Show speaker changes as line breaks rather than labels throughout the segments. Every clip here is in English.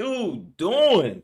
dude doing?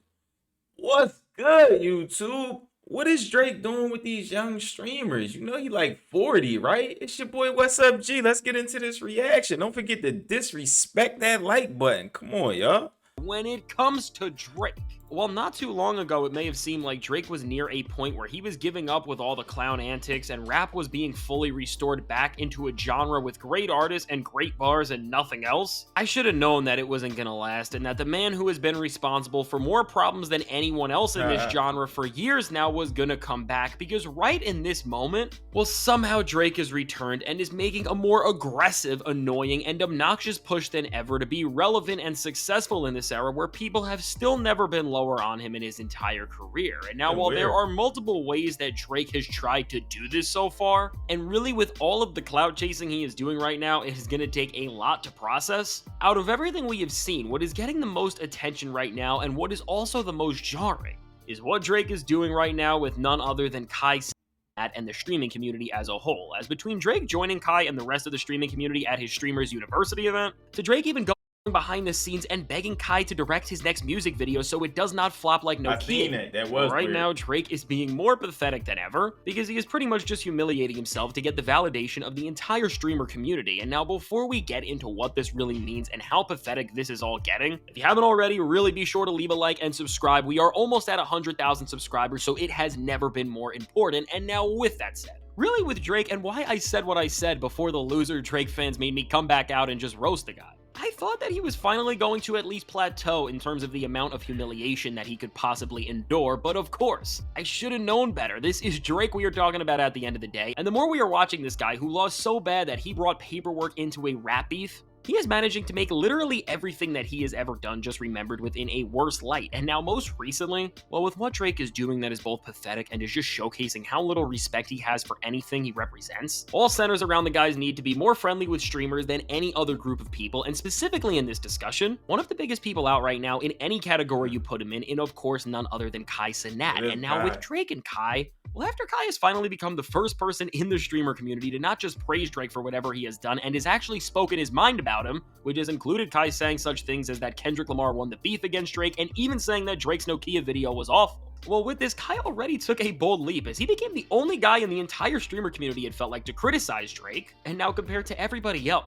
What's good, YouTube? What is Drake doing with these young streamers? You know he like 40, right? It's your boy, What's Up, G? Let's get into this reaction. Don't forget to disrespect that like button. Come on, y'all.
When it comes to Drake, well, not too long ago, it may have seemed like Drake was near a point where he was giving up with all the clown antics and rap was being fully restored back into a genre with great artists and great bars and nothing else. I should have known that it wasn't gonna last and that the man who has been responsible for more problems than anyone else in this genre for years now was gonna come back, because right in this moment, well, somehow Drake has returned and is making a more aggressive, annoying, and obnoxious push than ever to be relevant and successful in this era where people have still never been lower on him in his entire career. And now, while there are multiple ways that Drake has tried to do this so far, and really with all of the clout chasing he is doing right now, it is going to take a lot to process. Out of everything we have seen, what is getting the most attention right now and what is also the most jarring is what Drake is doing right now with none other than Kai Cenat and the streaming community as a whole. As between Drake joining Kai and the rest of the streaming community at his Streamers University event, to Drake even behind the scenes and begging Kai to direct his next music video so it does not flop like no kid.
That was
right
weird.
Now, Drake is being more pathetic than ever because he is pretty much just humiliating himself to get the validation of the entire streamer community. And now, before we get into what this really means and how pathetic this is all getting, if you haven't already, really be sure to leave a like and subscribe. We are almost at 100,000 subscribers, so it has never been more important. And now, with that said, really with Drake and why I said what I said before the loser Drake fans made me come back out and just roast the guy, I thought that he was finally going to at least plateau in terms of the amount of humiliation that he could possibly endure, but of course, I should have known better. This is Drake we are talking about at the end of the day, and the more we are watching this guy who lost so bad that he brought paperwork into a rap beef, he is managing to make literally everything that he has ever done just remembered within a worse light. And now most recently, well, with what Drake is doing that is both pathetic and is just showcasing how little respect he has for anything he represents, all centers around the guy's need to be more friendly with streamers than any other group of people. And specifically in this discussion, one of the biggest people out right now in any category you put him in of course none other than Kai Cenat. And now with Drake and Kai, well, after Kai has finally become the first person in the streamer community to not just praise Drake for whatever he has done and has actually spoken his mind about him, which has included Kai saying such things as that Kendrick Lamar won the beef against Drake and even saying that Drake's Nokia video was awful. Well, with this, Kai already took a bold leap as he became the only guy in the entire streamer community it felt like to criticize Drake, and now compared to everybody else.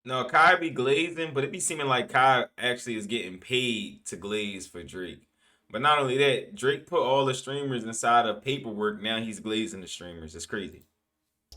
No, Kai be glazing, but it be seeming like Kai actually is getting paid to glaze for Drake. But not only that, Drake put all the streamers inside of paperwork. Now he's glazing the streamers. It's crazy.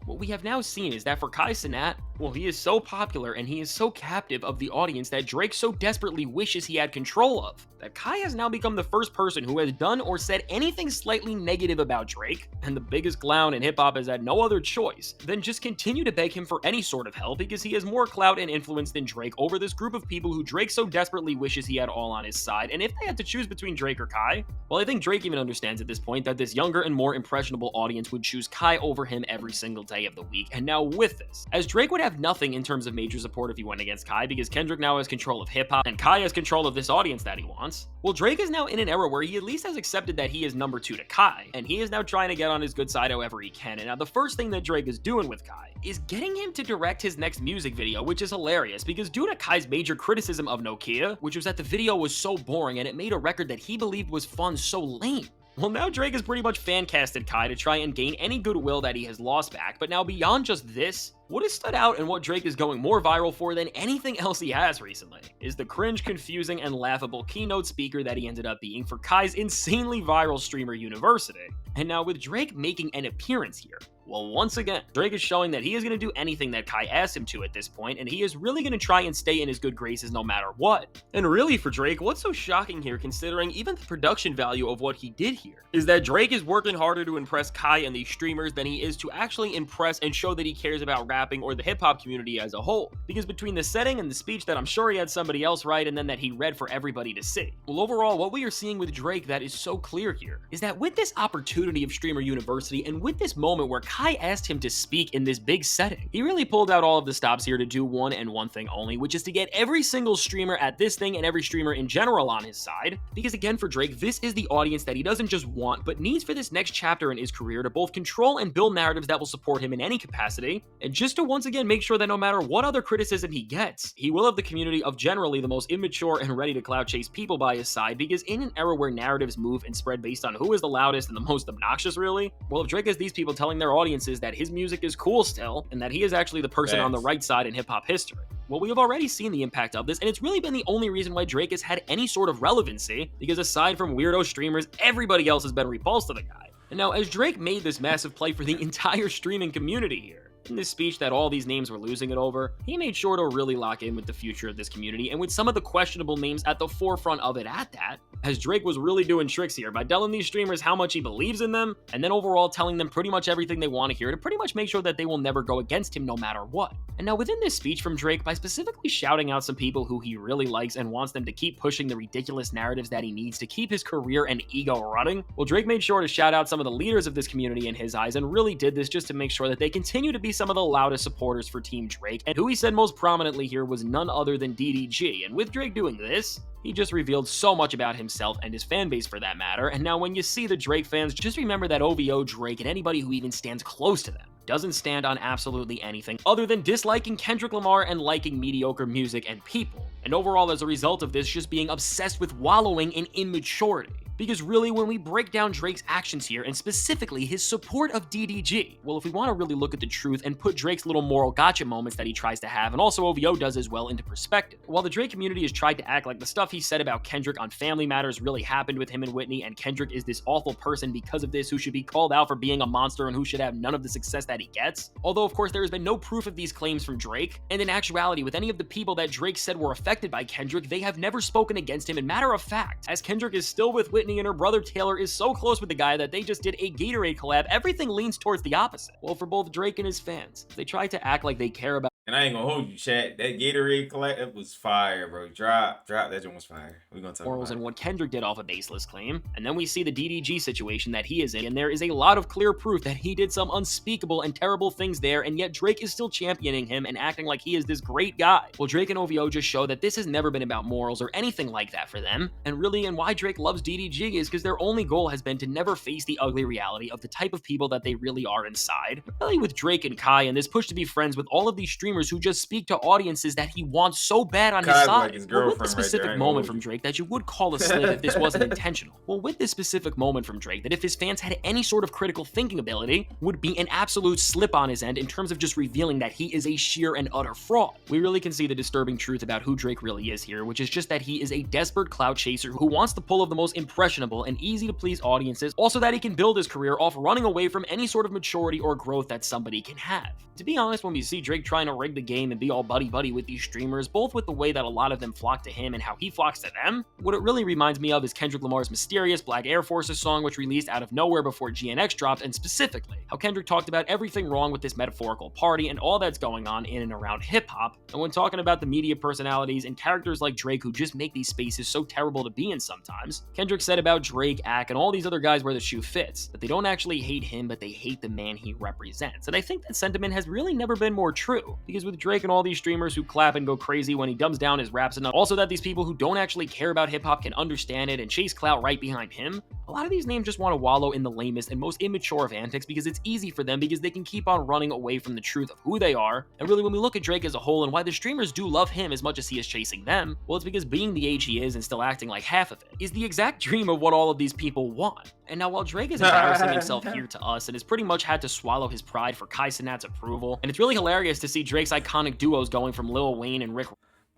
What we have now seen is that for Kai Cenat, well, he is so popular and he is so captive of the audience that Drake so desperately wishes he had control of, that Kai has now become the first person who has done or said anything slightly negative about Drake, and the biggest clown in hip-hop has had no other choice than just continue to beg him for any sort of help because he has more clout and influence than Drake over this group of people who Drake so desperately wishes he had all on his side. And if they had to choose between Drake or Kai, well, I think Drake even understands at this point that this younger and more impressionable audience would choose Kai over him every single day of the week. And now with this, as Drake would have nothing in terms of major support if he went against Kai because Kendrick now has control of hip-hop and Kai has control of this audience that he wants, well, Drake is now in an era where he at least has accepted that he is number 2 to Kai, and he is now trying to get on his good side however he can. And now the first thing that Drake is doing with Kai is getting him to direct his next music video, which is hilarious because due to Kai's major criticism of Nokia, which was that the video was so boring and it made a record that he believed was fun so lame, well, now Drake has pretty much fan-casted Kai to try and gain any goodwill that he has lost back. But now beyond just this, what has stood out and what Drake is going more viral for than anything else he has recently is the cringe, confusing, and laughable keynote speaker that he ended up being for Kai's insanely viral Streamer University. And now with Drake making an appearance here, well, once again, Drake is showing that he is going to do anything that Kai asks him to at this point, and he is really going to try and stay in his good graces no matter what. And really for Drake, what's so shocking here, considering even the production value of what he did here, is that Drake is working harder to impress Kai and these streamers than he is to actually impress and show that he cares about rapping or the hip-hop community as a whole. Because between the setting and the speech that I'm sure he had somebody else write and then that he read for everybody to see, well, overall, what we are seeing with Drake that is so clear here is that with this opportunity of Streamer University and with this moment where Kai Kai asked him to speak in this big setting. He really pulled out all of the stops here to do one and one thing only, which is to get every single streamer at this thing and every streamer in general on his side. Because again, for Drake, this is the audience that he doesn't just want, but needs for this next chapter in his career to both control and build narratives that will support him in any capacity, and just to once again make sure that no matter what other criticism he gets, he will have the community of generally the most immature and ready to clout chase people by his side, because in an era where narratives move and spread based on who is the loudest and the most obnoxious really, well, if Drake has these people telling their audiences that his music is cool still, and that he is actually the person on the right side in hip-hop history, well, we have already seen the impact of this, and it's really been the only reason why Drake has had any sort of relevancy, because aside from weirdo streamers, everybody else has been repulsed to the guy. And now, as Drake made this massive play for the entire streaming community here, in this speech that all these names were losing it over, he made sure to really lock in with the future of this community, and with some of the questionable names at the forefront of it at that, as Drake was really doing tricks here by telling these streamers how much he believes in them, and then overall telling them pretty much everything they want to hear to pretty much make sure that they will never go against him no matter what. And now within this speech from Drake, by specifically shouting out some people who he really likes and wants them to keep pushing the ridiculous narratives that he needs to keep his career and ego running, well, Drake made sure to shout out some of the leaders of this community in his eyes, and really did this just to make sure that they continue to be some of the loudest supporters for Team Drake, and who he said most prominently here was none other than DDG. And with Drake doing this, he just revealed so much about himself and his fan base for that matter, and now when you see the Drake fans, just remember that OVO Drake and anybody who even stands close to them doesn't stand on absolutely anything other than disliking Kendrick Lamar and liking mediocre music and people, and overall as a result of this just being obsessed with wallowing in immaturity. Because really, when we break down Drake's actions here, and specifically his support of DDG, well, if we want to really look at the truth and put Drake's little moral gotcha moments that he tries to have, and also OVO does as well, into perspective, while the Drake community has tried to act like the stuff he said about Kendrick on Family Matters really happened with him and Whitney, and Kendrick is this awful person because of this who should be called out for being a monster and who should have none of the success that he gets, although of course there has been no proof of these claims from Drake, and in actuality, with any of the people that Drake said were affected by Kendrick, they have never spoken against him, and matter of fact, as Kendrick is still with Whitney and her brother Taylor is so close with the guy that they just did a Gatorade collab, everything leans towards the opposite. Well, for both Drake and his fans, they try to act like they care about.
And I ain't gonna hold you, chat. That Gatorade collab was fire, bro. Drop. That joint was fire. We're gonna talk
morals
about
and what Kendrick did off a baseless claim, and then we see the DDG situation that he is in, and there is a lot of clear proof that he did some unspeakable and terrible things there, and yet Drake is still championing him and acting like he is this great guy. Well, Drake and OVO just show that this has never been about morals or anything like that for them, and really, and why Drake loves DDG is because their only goal has been to never face the ugly reality of the type of people that they really are inside. Really, with Drake and Kai and this push to be friends with all of these streamers who just speak to audiences that he wants so bad on his
Kai's
side.
like his
Well, with the
girlfriend right
specific
there, I ain't
moment
gonna
from
hold
Drake that you would call a slip if this wasn't intentional. Well, with this specific moment from Drake, that if his fans had any sort of critical thinking ability, would be an absolute slip on his end in terms of just revealing that he is a sheer and utter fraud. We really can see the disturbing truth about who Drake really is here, which is just that he is a desperate clout chaser who wants the pull of the most impressionable and easy to please audiences, also that he can build his career off running away from any sort of maturity or growth that somebody can have. To be honest, when we see Drake trying to rig the game and be all buddy-buddy with these streamers, both with the way that a lot of them flock to him and how he flocks to them, what it really reminds me of is Kendrick Lamar's mysterious Black Air Forces song, which released out of nowhere before GNX dropped, and specifically how Kendrick talked about everything wrong with this metaphorical party and all that's going on in and around hip-hop, and when talking about the media personalities and characters like Drake who just make these spaces so terrible to be in sometimes, Kendrick said about Drake, Ak, and all these other guys where the shoe fits, that they don't actually hate him, but they hate the man he represents. And I think that sentiment has really never been more true, because with Drake and all these streamers who clap and go crazy when he dumbs down his raps enough, also that these people who don't actually care about hip-hop can understand it and chase clout right behind him, a lot of these names just want to wallow in the lamest and most immature of antics because it's easy for them, because they can keep on running away from the truth of who they are. And really, when we look at Drake as a whole and why the streamers do love him as much as he is chasing them, well, it's because being the age he is and still acting like half of it is the exact dream of what all of these people want. And now while Drake is embarrassing himself here to us and has pretty much had to swallow his pride for Kai Cenat's approval, and it's really hilarious to see Drake's iconic duos going from Lil Wayne and Rick.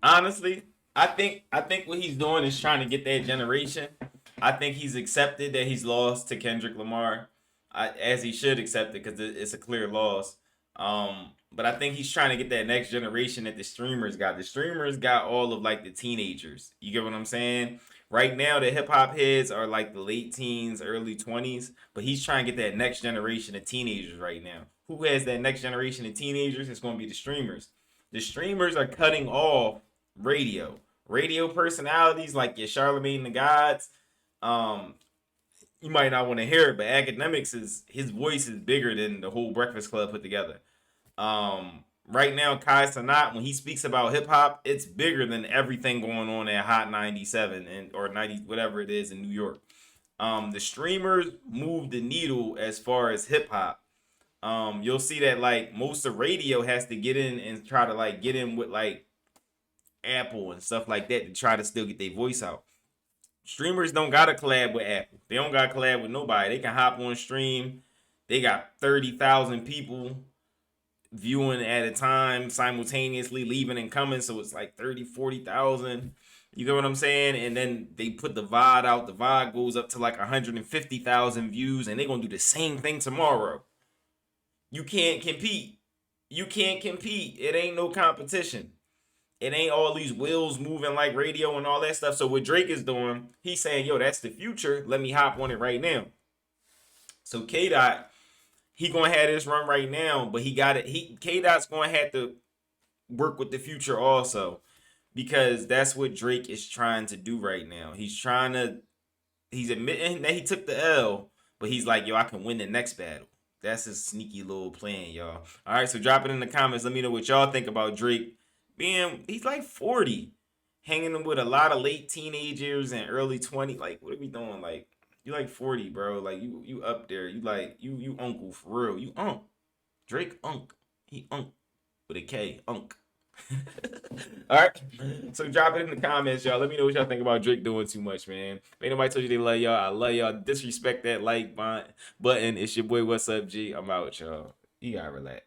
Honestly, I think what he's doing is trying to get that generation. I think he's accepted that he's lost to Kendrick Lamar, as he should accept it because it's a clear loss. But I think he's trying to get that next generation that the streamers got. The streamers got all of like the teenagers. You get what I'm saying? Right now, the hip hop heads are like the late teens, early 20s, but he's trying to get that next generation of teenagers right now. Who has that next generation of teenagers? It's going to be the streamers. The streamers are cutting off radio personalities like your Charlemagne the Gods, You might not want to hear it, but Academics is his voice is bigger than the whole Breakfast Club put together. Right now, Kai Cenat, when he speaks about hip hop, it's bigger than everything going on at Hot 97 and or 90 whatever it is in New York. The streamers move the needle as far as hip hop. You'll see that like most of radio has to get in and try to like get in with like Apple and stuff like that to try to still get their voice out. Streamers don't gotta collab with Apple. They don't gotta collab with nobody. They can hop on stream. They got 30,000 people viewing at a time, simultaneously leaving and coming. So it's like 30, 40,000. You get what I'm saying? And then they put the VOD out. The VOD goes up to like 150,000 views, and they're gonna do the same thing tomorrow. You can't compete. You can't compete. It ain't no competition. It ain't all these wheels moving like radio and all that stuff. So what Drake is doing, he's saying, yo, that's the future. Let me hop on it right now. So K Dot, he gonna have this run right now, but he got it. K Dot's gonna have to work with the future also, because that's what Drake is trying to do right now. He's admitting that he took the L, but he's like, yo, I can win the next battle. That's his sneaky little plan, y'all. All right, so drop it in the comments. Let me know what y'all think about Drake he's like 40, hanging with a lot of late teenagers and early 20. Like, what are we doing? Like, you like 40, bro. Like, you up there. You like, you uncle for real. You unk. Drake unk. He unk with a K. Unk. All right. So drop it in the comments, y'all. Let me know what y'all think about Drake doing too much, man. If ain't nobody told you they love y'all, I love y'all. Disrespect that like button. It's your boy, What's Up, G. I'm out, y'all. You gotta relax.